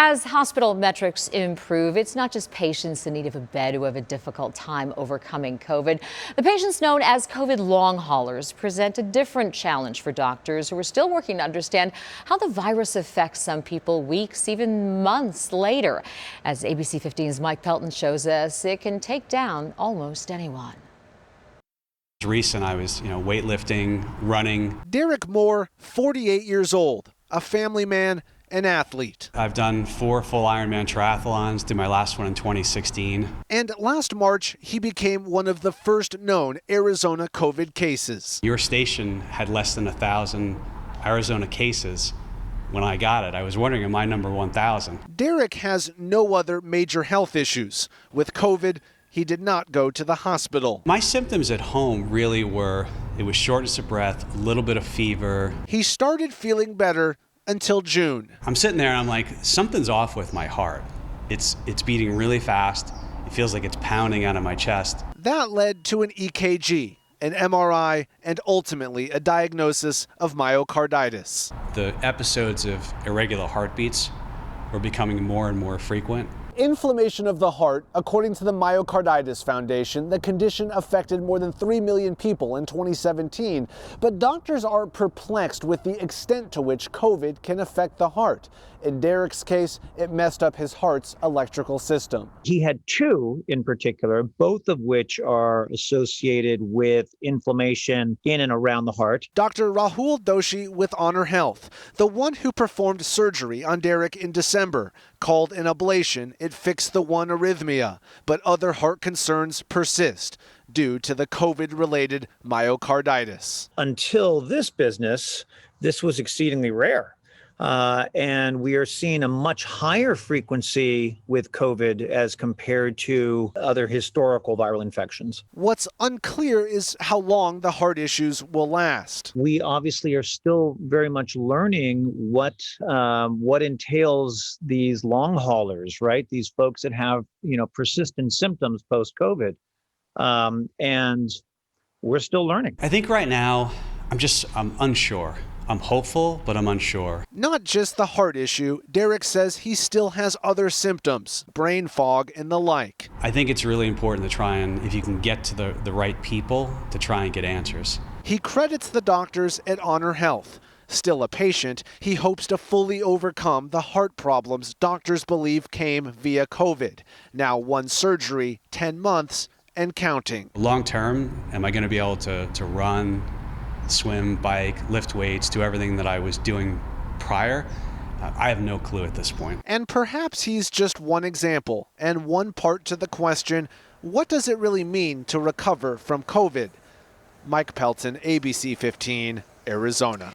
As hospital metrics improve, it's not just patients in need of a bed who have a difficult time overcoming COVID. The patients known as COVID long haulers present a different challenge for doctors who are still working to understand how the virus affects some people weeks, even months later. As ABC 15's Mike Pelton shows us, it can take down almost anyone. Recent, I was, weightlifting, running. Derek Moore, 48 years old, a family man, an athlete. I've done 4 full Ironman triathlons, did my last one in 2016. And last March, he became one of the first known Arizona COVID cases. Your station had less than 1,000 Arizona cases. When I got it, I was wondering, am I number 1,000? Derek has no other major health issues. With COVID, he did not go to the hospital. My symptoms at home really were, it was shortness of breath, a little bit of fever. He started feeling better until June. I'm sitting there and I'm like, something's off with my heart. It's beating really fast. It feels like it's pounding out of my chest. That led to an EKG, an MRI, and ultimately a diagnosis of myocarditis. The episodes of irregular heartbeats were becoming more and more frequent. Inflammation of the heart, according to the Myocarditis Foundation, the condition affected more than 3 million people in 2017. But doctors are perplexed with the extent to which COVID can affect the heart. In Derek's case, it messed up his heart's electrical system. He had 2 in particular, both of which are associated with inflammation in and around the heart. Dr. Rahul Doshi with Honor Health, the one who performed surgery on Derek in December, called an ablation. It fixed the one arrhythmia, but other heart concerns persist due to the COVID-related myocarditis. Until this business, this was exceedingly rare. And we are seeing a much higher frequency with COVID as compared to other historical viral infections. What's unclear is how long the heart issues will last. We obviously are still very much learning what entails these long haulers, right? These folks that have, persistent symptoms post-COVID. And we're still learning. I think right now, I'm unsure. I'm hopeful, but I'm unsure. Not just the heart issue, Derek says he still has other symptoms, brain fog and the like. I think it's really important to try and, if you can get to the right people, to try and get answers. He credits the doctors at Honor Health. Still a patient, he hopes to fully overcome the heart problems doctors believe came via COVID. Now 1 surgery, 10 months, and counting. Long term, am I going to be able to run, swim, bike, lift weights, do everything that I was doing prior? I have no clue at this point. And perhaps he's just one example and one part to the question, what does it really mean to recover from COVID? Mike Pelton, ABC 15, Arizona.